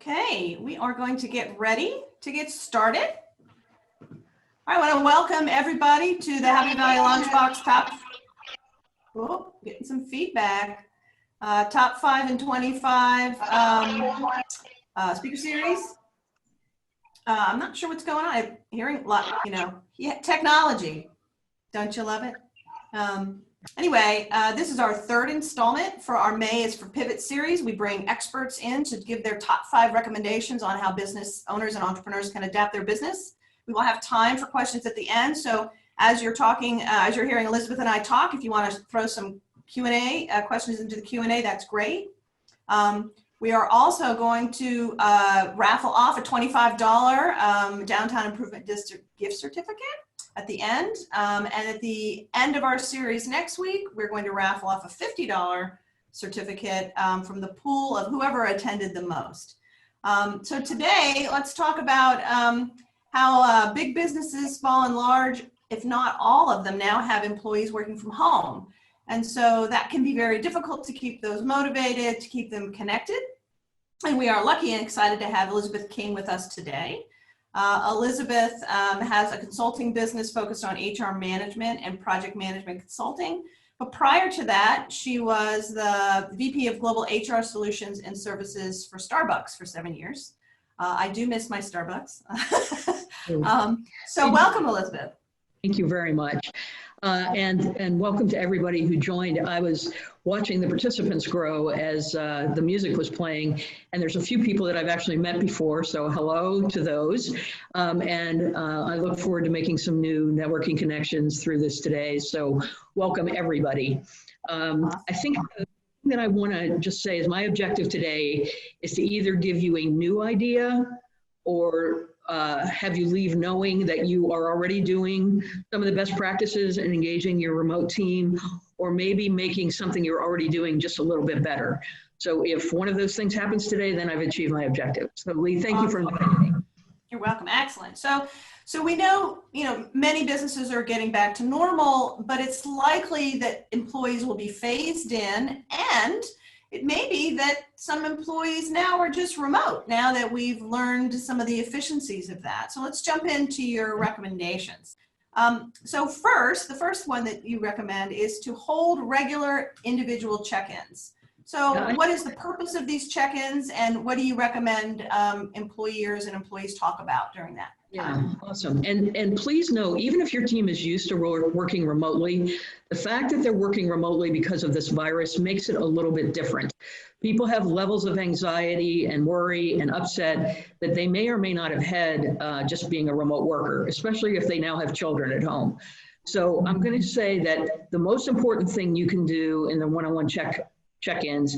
Okay, we are going to get ready to get started. I want to welcome everybody to the Happy Valley LaunchBox top, getting some feedback, top 5 and 25 speaker series. I'm not sure what's going on. I'm hearing a lot, technology. Don't you love it? Anyway, this is our third installment for our May is for Pivot series. We bring experts in to give their top 5 recommendations on how business owners and entrepreneurs can adapt their business. We will have time for questions at the end. So as you're talking, as you're hearing Elizabeth and I talk, if you want to throw some Q&A questions into the Q&A, that's great. We are also going to raffle off a $25 Downtown Improvement District gift certificate at the end. And at the end of our series next week, we're going to raffle off a $50 certificate from the pool of whoever attended the most. So today, let's talk about how big businesses, small and large, if not all of them now have employees working from home. And so that can be very difficult to keep those motivated, to keep them connected. And we are lucky and excited to have Elizabeth King with us today. Elizabeth has a consulting business focused on HR management and project management consulting. But prior to that, she was the VP of Global HR Solutions and Services for Starbucks for 7 years. I do miss my Starbucks. So welcome, Elizabeth. Thank you very much. And welcome to everybody who joined. I was watching the participants grow as the music was playing, and there's a few people that I've actually met before, so hello to those. And I look forward to making some new networking connections through this today, so welcome everybody. I think the thing that I want to just say is my objective today is to either give you a new idea or have you leave knowing that you are already doing some of the best practices and engaging your remote team, or maybe making something you're already doing just a little bit better. So if one of those things happens today, then I've achieved my objective. So Lee, thank you for inviting me. You're welcome. Excellent. So we know, many businesses are getting back to normal, but it's likely that employees will be phased in, and it may be that some employees now are just remote now that we've learned some of the efficiencies of that. So let's jump into your recommendations. So first, the first one that you recommend is to hold regular individual check-ins. So what is the purpose of these check-ins, and what do you recommend employers and employees talk about during that? Yeah, awesome. And please know, even if your team is used to working remotely, the fact that they're working remotely because of this virus makes it a little bit different. People have levels of anxiety and worry and upset that they may or may not have had just being a remote worker, especially if they now have children at home. So I'm going to say that the most important thing you can do in the one-on-one check-ins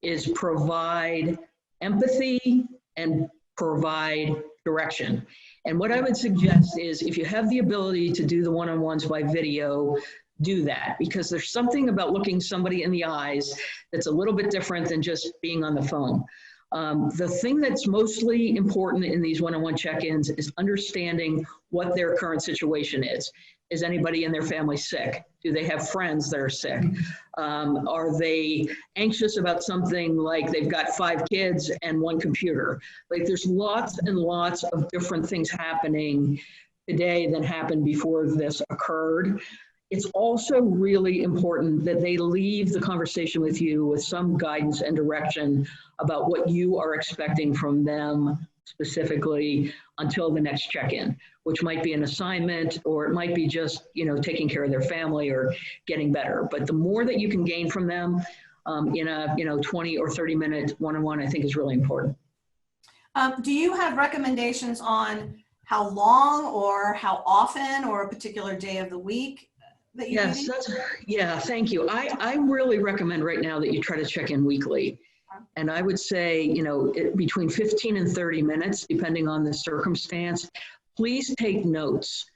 is provide empathy and provide direction. And what I would suggest is if you have the ability to do the one-on-ones by video, do that, because there's something about looking somebody in the eyes that's a little bit different than just being on the phone. The thing that's mostly important in these one-on-one check-ins is understanding what their current situation is. Is anybody in their family sick? Do they have friends that are sick? Are they anxious about something like they've got 5 kids and 1 computer? Like there's lots and lots of different things happening today than happened before this occurred. It's also really important that they leave the conversation with you with some guidance and direction about what you are expecting from them specifically until the next check-in, which might be an assignment, or it might be just, taking care of their family or getting better. But the more that you can gain from them in a 20 or 30-minute one-on-one, I think is really important. Do you have recommendations on how long or how often or a particular day of the week that you Yes, thank you. I really recommend right now that you try to check in weekly. And I would say, between 15 and 30 minutes, depending on the circumstance. Please take notes.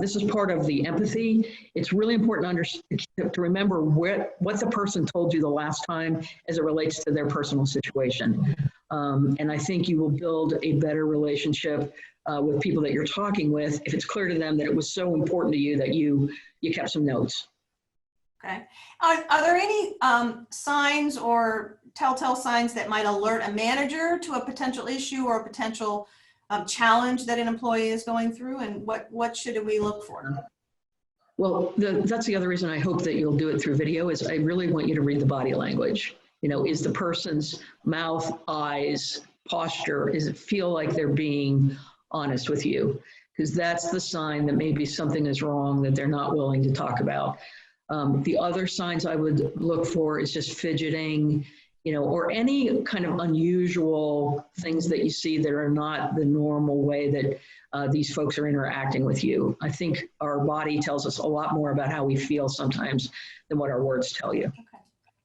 This is part of the empathy. It's really important to remember what the person told you the last time as it relates to their personal situation. And I think you will build a better relationship with people that you're talking with if it's clear to them that it was so important to you that you kept some notes. Okay. Are there any signs or telltale signs that might alert a manager to a potential issue or a potential challenge that an employee is going through? And what should we look for? Well, that's the other reason I hope that you'll do it through video is I really want you to read the body language. You know, is the person's mouth, eyes, posture, is it feel like they're being honest with you? Because that's the sign that maybe something is wrong that they're not willing to talk about. The other signs I would look for is just fidgeting, you know, or any kind of unusual things that you see that are not the normal way that these folks are interacting with you. I think our body tells us a lot more about how we feel sometimes than what our words tell you. Okay.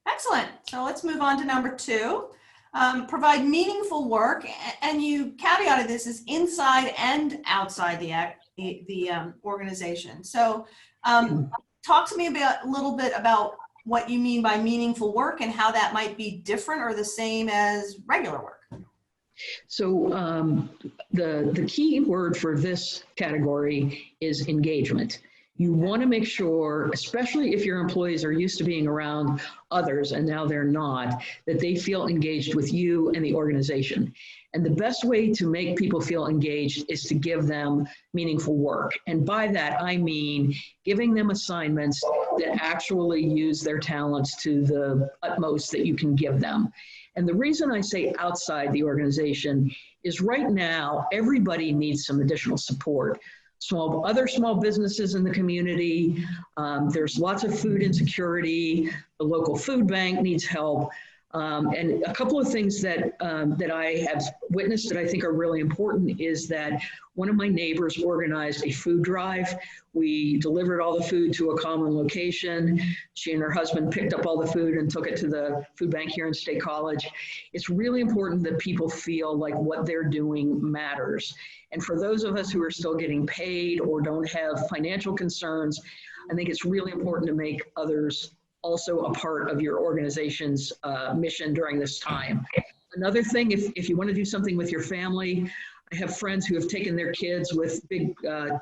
Excellent. So let's move on to number 2. Provide meaningful work, and you caveated this as inside and outside the organization. So talk to me about a little bit about what you mean by meaningful work and how that might be different or the same as regular work. So the key word for this category is engagement. You want to make sure, especially if your employees are used to being around others and now they're not, that they feel engaged with you and the organization. And the best way to make people feel engaged is to give them meaningful work. And by that, I mean giving them assignments that actually use their talents to the utmost that you can give them. And the reason I say outside the organization is right now, everybody needs some additional support. Other small businesses in the community, there's lots of food insecurity, the local food bank needs help. And a couple of things that I have witnessed that I think are really important is that one of my neighbors organized a food drive. We delivered all the food to a common location. She and her husband picked up all the food and took it to the food bank here in State College. It's really important that people feel like what they're doing matters. And for those of us who are still getting paid or don't have financial concerns, I think it's really important to make others also a part of your organization's mission during this time. Another thing, if you want to do something with your family, I have friends who have taken their kids with big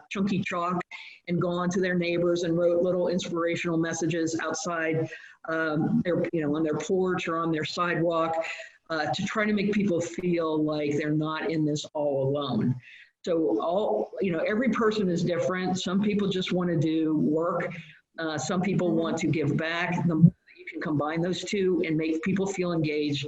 chunky chalk and gone to their neighbors and wrote little inspirational messages outside on their porch or on their sidewalk to try to make people feel like they're not in this all alone. So every person is different. Some people just want to do work. Some people want to give back. The more that you can combine those two and make people feel engaged,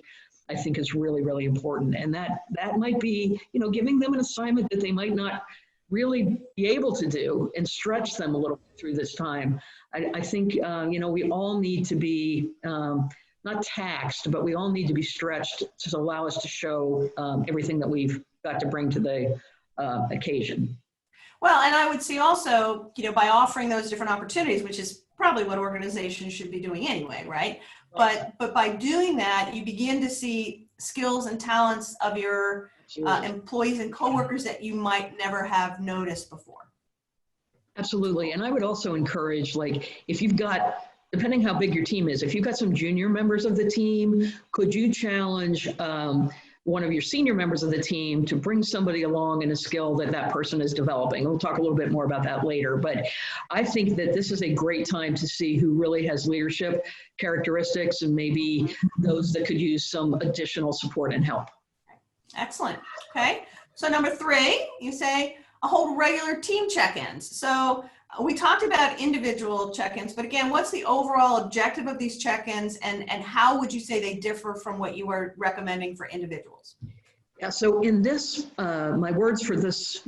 I think is really, really important. And that might be, giving them an assignment that they might not really be able to do and stretch them a little bit through this time. I think, we all need to be not taxed, but we all need to be stretched to allow us to show everything that we've got to bring to the occasion. Well, and I would see also, by offering those different opportunities, which is probably what organizations should be doing anyway, right? But by doing that, you begin to see skills and talents of your employees and coworkers that you might never have noticed before. Absolutely. And I would also encourage, if you've got, depending how big your team is, if you've got some junior members of the team, could you challenge one of your senior members of the team to bring somebody along in a skill that person is developing? We'll talk a little bit more about that later, but I think that this is a great time to see who really has leadership characteristics and maybe those that could use some additional support and help. Excellent. Okay. So number 3, you say hold regular team check-ins. So we talked about individual check-ins, but again, what's the overall objective of these check-ins and how would you say they differ from what you are recommending for individuals? Yeah, so in this, my words for this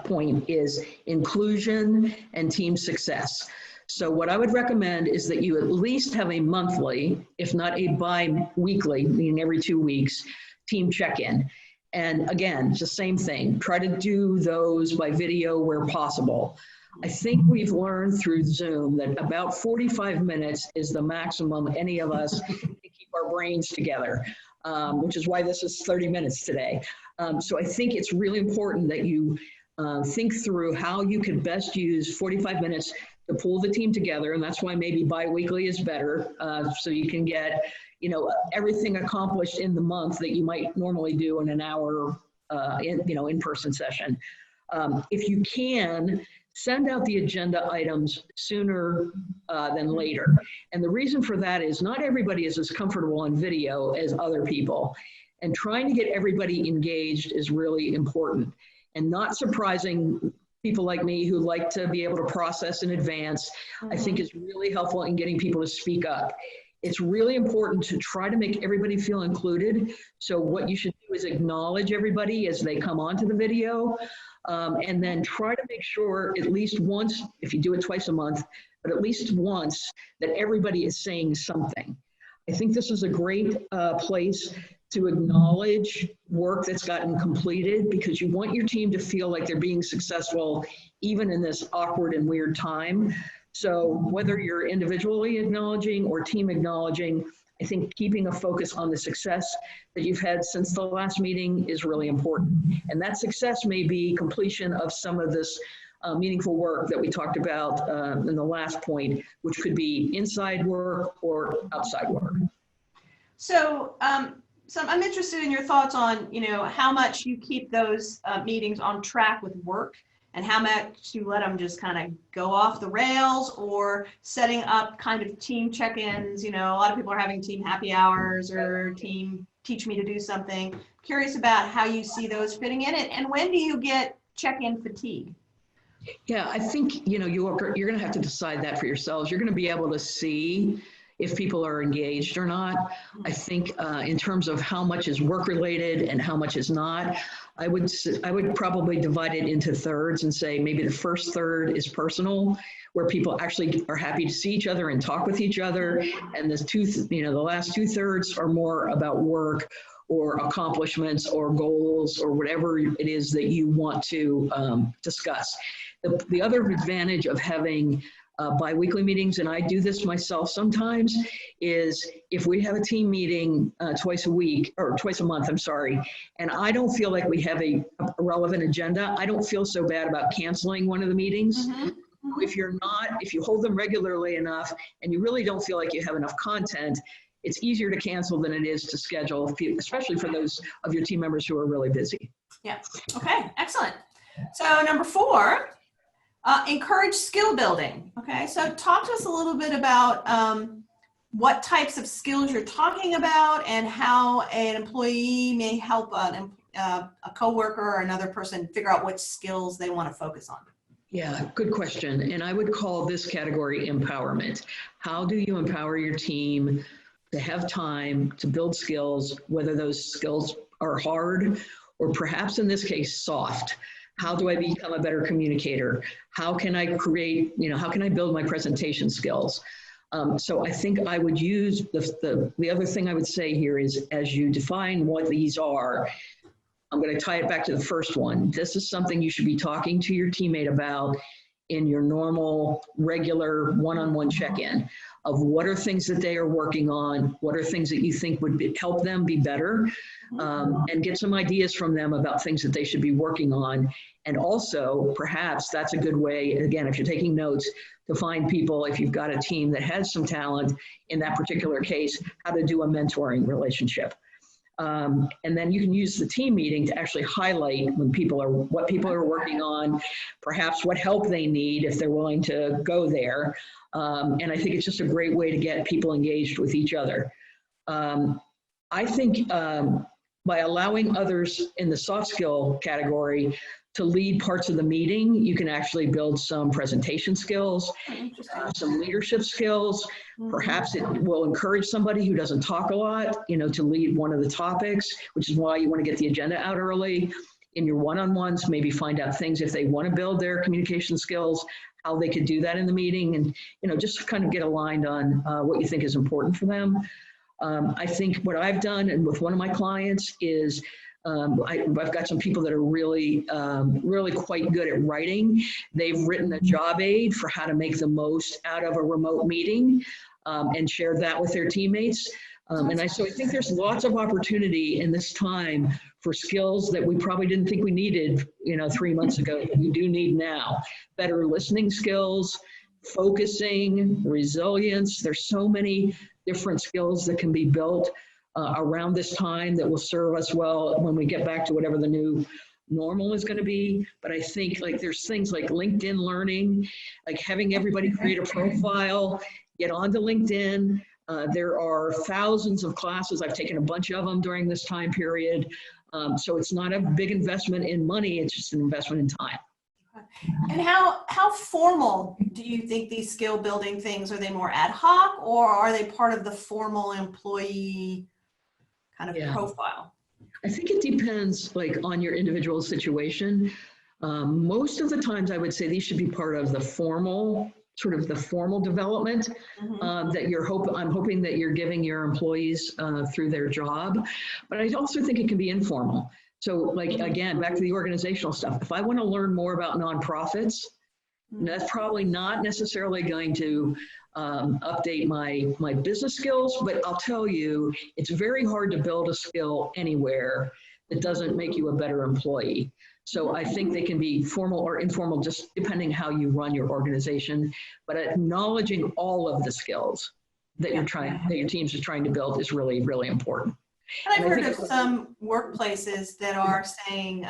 point is inclusion and team success. So what I would recommend is that you at least have a monthly, if not a bi-weekly, meaning every 2 weeks, team check-in. And again, it's the same thing. Try to do those by video where possible. I think we've learned through Zoom that about 45 minutes is the maximum any of us can keep our brains together, which is why this is 30 minutes today. So I think it's really important that you think through how you could best use 45 minutes to pull the team together. And that's why maybe bi-weekly is better. So you can get, everything accomplished in the month that you might normally do in an hour, in-person session. If you can, send out the agenda items sooner than later. And the reason for that is not everybody is as comfortable on video as other people. And trying to get everybody engaged is really important. And not surprising people like me who like to be able to process in advance, I think is really helpful in getting people to speak up. It's really important to try to make everybody feel included. So what you should do is acknowledge everybody as they come onto the video, and then try to make sure at least once, if you do it twice a month, but at least once, that everybody is saying something. I think this is a great place to acknowledge work that's gotten completed, because you want your team to feel like they're being successful even in this awkward and weird time. So whether you're individually acknowledging or team acknowledging, I think keeping a focus on the success that you've had since the last meeting is really important. And that success may be completion of some of this meaningful work that we talked about in the last point, which could be inside work or outside work. So, so I'm interested in your thoughts on, how much you keep those meetings on track with work, and how much you let them just kind of go off the rails, or setting up kind of team check-ins. A lot of people are having team happy hours or team teach me to do something. Curious about how you see those fitting in it, and when do you get check-in fatigue? Yeah, I think, you're going to have to decide that for yourselves. You're going to be able to see if people are engaged or not. I think in terms of how much is work-related and how much is not, I would probably divide it into thirds and say maybe the first third is personal, where people actually are happy to see each other and talk with each other, and the last 2/3 are more about work or accomplishments or goals or whatever it is that you want to discuss. The other advantage of having bi-weekly meetings, and I do this myself sometimes, is if we have a team meeting twice a month, and I don't feel like we have a relevant agenda, I don't feel so bad about canceling one of the meetings. If you hold them regularly enough and you really don't feel like you have enough content, it's easier to cancel than it is to schedule, especially for those of your team members who are really busy. Yeah, okay, excellent. So number 4, encourage skill building. Okay, so talk to us a little bit about what types of skills you're talking about, and how an employee may help a coworker or another person figure out which skills they want to focus on. Yeah, good question. And I would call this category empowerment. How do you empower your team to have time to build skills, whether those skills are hard or perhaps in this case soft? How do I become a better communicator? How can I how can I build my presentation skills? So I think I would use the other thing I would say here is, as you define what these are, I'm going to tie it back to the first one. This is something you should be talking to your teammate about in your normal, regular one-on-one check-in of what are things that they are working on, what are things that you think would help them be better, and get some ideas from them about things that they should be working on. And also, perhaps that's a good way, again, if you're taking notes, to find people, if you've got a team that has some talent in that particular case, how to do a mentoring relationship. And then you can use the team meeting to actually highlight what people are working on, perhaps what help they need if they're willing to go there. And I think it's just a great way to get people engaged with each other. I think by allowing others in the soft skill category to lead parts of the meeting, you can actually build some presentation skills, some leadership skills. Perhaps it will encourage somebody who doesn't talk a lot, to lead one of the topics, which is why you want to get the agenda out early. In your one-on-ones, maybe find out things if they want to build their communication skills, how they could do that in the meeting, and just kind of get aligned on what you think is important for them. I think what I've done, and with one of my clients, is I've got some people that are really quite good at writing. They've written a job aid for how to make the most out of a remote meeting, and shared that with their teammates. So I think there's lots of opportunity in this time for skills that we probably didn't think we needed, 3 months ago, that we do need now. Better listening skills, focusing, resilience. There's so many different skills that can be built around this time that will serve us well when we get back to whatever the new normal is going to be, but I think like there's things like LinkedIn Learning, like having everybody create a profile, get onto LinkedIn. There are thousands of classes. I've taken a bunch of them during this time period. So it's not a big investment in money, it's just an investment in time. And how formal do you think these skill building things, are they more ad hoc or are they part of the formal employee kind of profile? I think it depends like on your individual situation. Most of the times I would say these should be part of the formal, sort of the formal development that I'm hoping that you're giving your employees through their job. But I also think it can be informal. So like, again, back to the organizational stuff. If I want to learn more about nonprofits, that's probably not necessarily going to update my business skills, but I'll tell you, it's very hard to build a skill anywhere that doesn't make you a better employee. So I think they can be formal or informal, just depending how you run your organization, but acknowledging all of the skills that that your teams are trying to build is really, really important. And I've heard of some workplaces that are saying,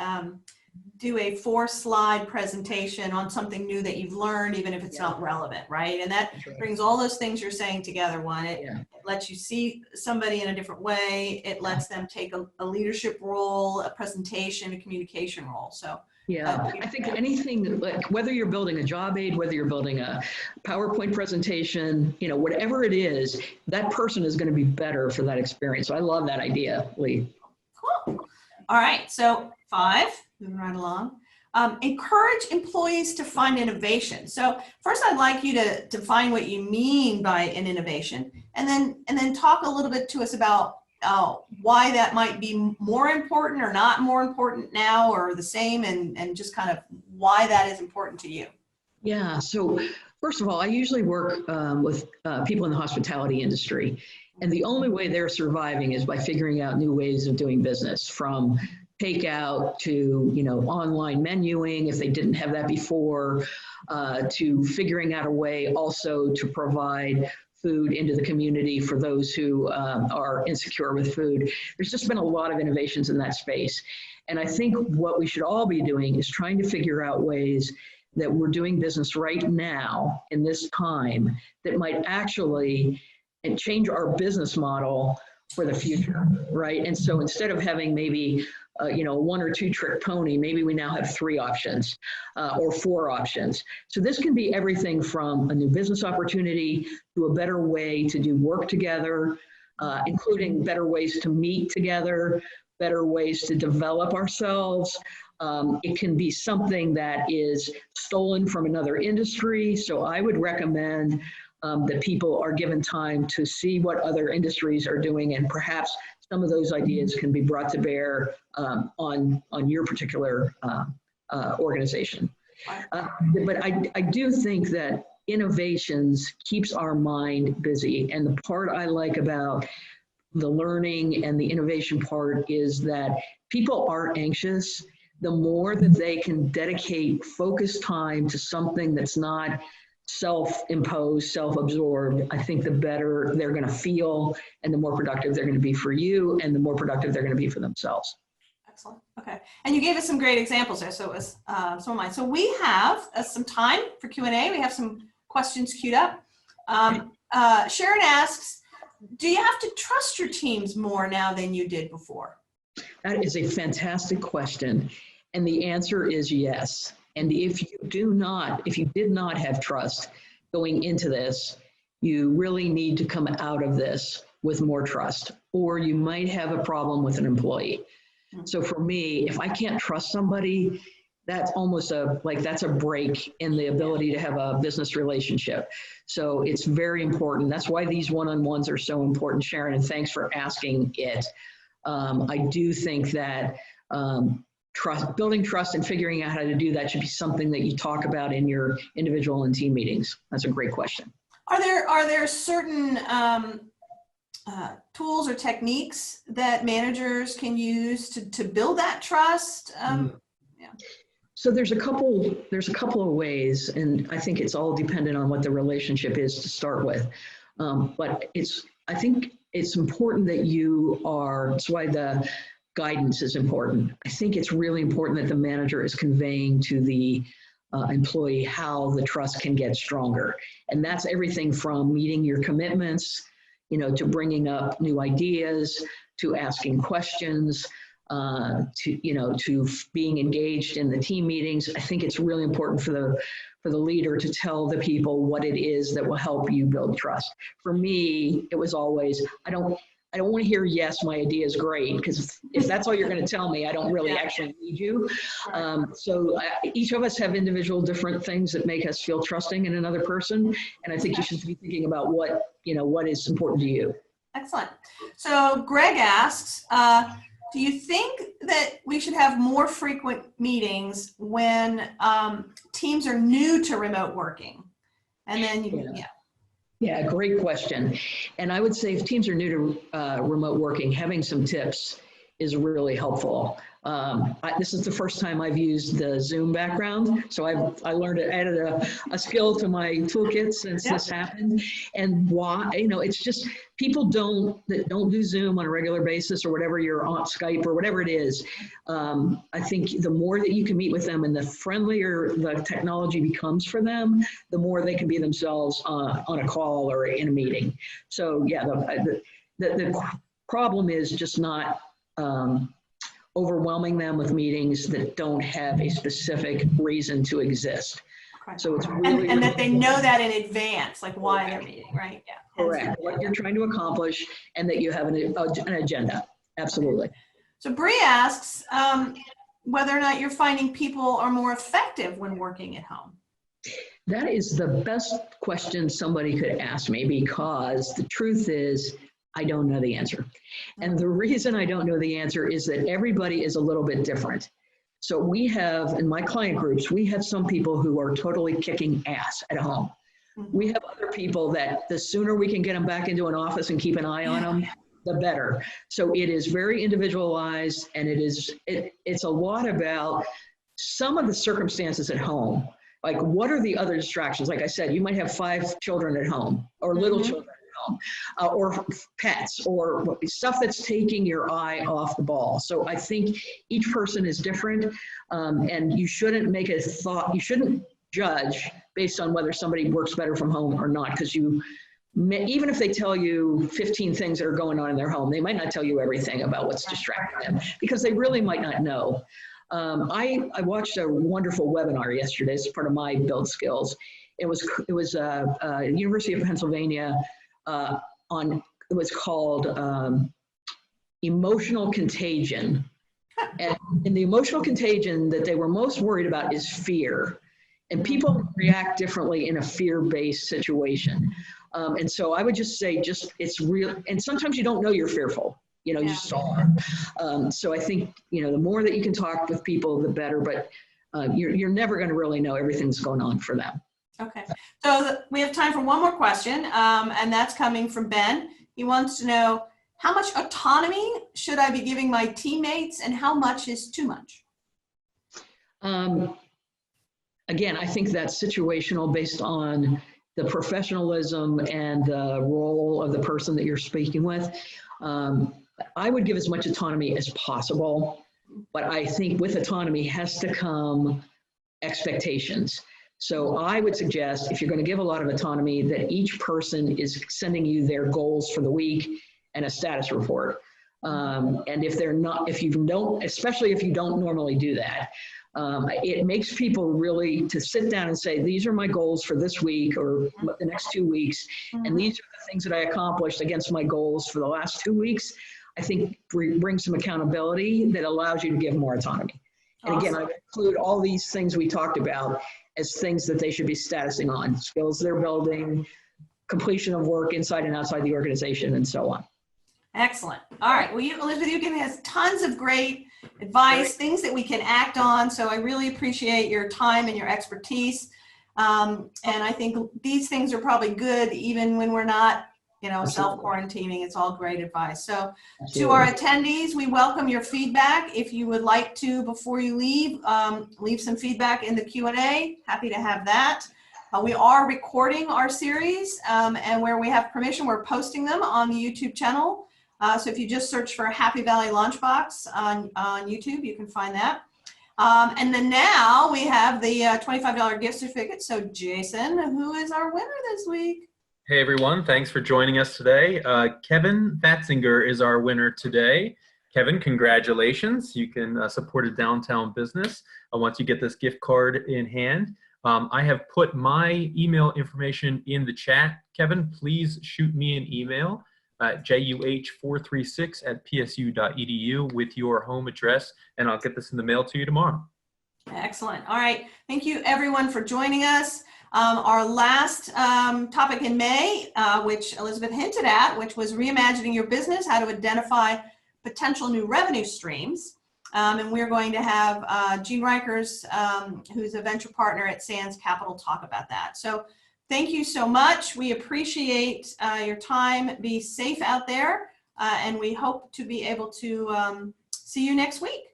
do a 4-slide presentation on something new that you've learned, even if it's not relevant, right? And that brings all those things you're saying together. One, it lets you see somebody in a different way. It lets them take a leadership role, a presentation, a communication role. So I think anything, like whether you're building a job aid, whether you're building a PowerPoint presentation, you know, whatever it is, that person is going to be better for that experience. So I love that idea, Lee. Cool. All right. So 5, moving right along. Encourage employees to find innovation. So first, I'd like you to define what you mean by an innovation, and then talk a little bit to us about why that might be more important or not more important now, or the same, and just kind of why that is important to you. Yeah. So first of all, I usually work with people in the hospitality industry, and the only way they're surviving is by figuring out new ways of doing business, from takeout to, you know, online menuing if they didn't have that before, to figuring out a way also to provide food into the community for those who are insecure with food. There's just been a lot of innovations in that space. And I think what we should all be doing is trying to figure out ways that we're doing business right now in this time that might actually change our business model for the future, right? And so instead of having maybe you know, 1 or 2 trick pony, maybe we now have 3 options or 4 options. So this can be everything from a new business opportunity to a better way to do work together, including better ways to meet together, better ways to develop ourselves. It can be something that is stolen from another industry. So I would recommend that people are given time to see what other industries are doing, and perhaps some of those ideas can be brought to bear on your particular organization. But I do think that innovations keeps our mind busy. And the part I like about the learning and the innovation part is that people are anxious. The more that they can dedicate focused time to something that's not self-imposed, self-absorbed, I think the better they're going to feel, and the more productive they're going to be for you, and the more productive they're going to be for themselves. Excellent. Okay. And you gave us some great examples there. So it was some of mine. So we have some time for Q&A. We have some questions queued up. Sharon asks, do you have to trust your teams more now than you did before? That is a fantastic question. And the answer is yes. And if you did not have trust going into this, you really need to come out of this with more trust, or you might have a problem with an employee. So for me, if I can't trust somebody, that's almost that's a break in the ability to have a business relationship. So it's very important. That's why these one-on-ones are so important, Sharon, and thanks for asking it. I do think that building trust and figuring out how to do that should be something that you talk about in your individual and team meetings. That's a great question. Are there certain tools or techniques that managers can use to build that trust? So there's a couple of ways, and I think it's all dependent on what the relationship is to start with. But I think it's important that that's why guidance is important. I think it's really important that the manager is conveying to the employee how the trust can get stronger. And that's everything from meeting your commitments, to bringing up new ideas, to asking questions, to being engaged in the team meetings. I think it's really important for the leader to tell the people what it is that will help you build trust. For me, it was always, I don't want to hear, yes, my idea is great, because if that's all you're going to tell me, I don't really actually need you. Each of us have individual different things that make us feel trusting in another person. And I think you should be thinking about what is important to you. Excellent. So Greg asks, do you think that we should have more frequent meetings when teams are new to remote working? And then, Yeah, great question. And I would say if teams are new to remote working, having some tips is really helpful. This is the first time I've used the Zoom background, so I learned it, added a skill to my toolkit since this happened. And why, it's just people that don't do Zoom on a regular basis or whatever, you're on Skype or whatever it is. I think the more that you can meet with them and the friendlier the technology becomes for them, the more they can be themselves on a call or in a meeting. So yeah, the problem is just not overwhelming them with meetings that don't have a specific reason to exist. Okay. So it's really and that they know that in advance, like why they're meeting, right? Yeah. Correct. What you're trying to accomplish, and that you have an agenda. Absolutely. So Bree asks whether or not you're finding people are more effective when working at home. That is the best question somebody could ask me, because the truth is, I don't know the answer. And the reason I don't know the answer is that everybody is a little bit different. So we have, in my client groups, we have some people who are totally kicking ass at home. We have other people that the sooner we can get them back into an office and keep an eye on them, the better. So it is very individualized, and it's a lot about some of the circumstances at home. Like, what are the other distractions? Like I said, you might have 5 children at home, or little children at home, or pets, or stuff that's taking your eye off the ball. So I think each person is different, and you shouldn't you shouldn't judge based on whether somebody works better from home or not, because even if they tell you 15 things that are going on in their home, they might not tell you everything about what's distracting them, because they really might not know. I watched a wonderful webinar yesterday as part of my Build Skills. It was University of Pennsylvania it was called Emotional Contagion. And in the emotional contagion that they were most worried about is fear. And people react differently in a fear-based situation. And so I would just say, it's real. And sometimes you don't know you're fearful. You just are. So I think, the more that you can talk with people, the better, but you're never going to really know everything that's going on for them. Okay. So we have time for one more question, and that's coming from Ben. He wants to know, how much autonomy should I be giving my teammates, and how much is too much? Again, I think that's situational based on the professionalism and the role of the person that you're speaking with. I would give as much autonomy as possible, but I think with autonomy has to come expectations. So I would suggest, if you're going to give a lot of autonomy, that each person is sending you their goals for the week and a status report. And especially if you don't normally do that, it makes people really to sit down and say, these are my goals for this week or the next 2 weeks. And these are the things that I accomplished against my goals for the last 2 weeks. I think brings some accountability that allows you to give more autonomy. And again, I include all these things we talked about as things that they should be statusing on: skills they're building, completion of work inside and outside the organization, and so on. Excellent. All right. Well, Elizabeth, you're giving us tons of great advice, things that we can act on. So I really appreciate your time and your expertise. And I think these things are probably good even when we're not, self-quarantining. It's all great advice. So to our attendees, we welcome your feedback. If you would like to, before you leave some feedback in the Q&A. Happy to have that. We are recording our series, and where we have permission, we're posting them on the YouTube channel. So if you just search for Happy Valley LaunchBox on YouTube, you can find that. And then now we have the $25 gift certificate. So Jason, who is our winner this week? Hey everyone, thanks for joining us today. Kevin Batzinger is our winner today. Kevin, congratulations. You can support a downtown business once you get this gift card in hand. I have put my email information in the chat. Kevin, please shoot me an email at juh436@psu.edu with your home address, and I'll get this in the mail to you tomorrow. Excellent. All right. Thank you everyone for joining us. Our last topic in May, which Elizabeth hinted at, which was reimagining your business, how to identify potential new revenue streams. And we're going to have Gene Reichers, who's a venture partner at Sands Capital, talk about that. So thank you so much. We appreciate your time. Be safe out there, and we hope to be able to see you next week.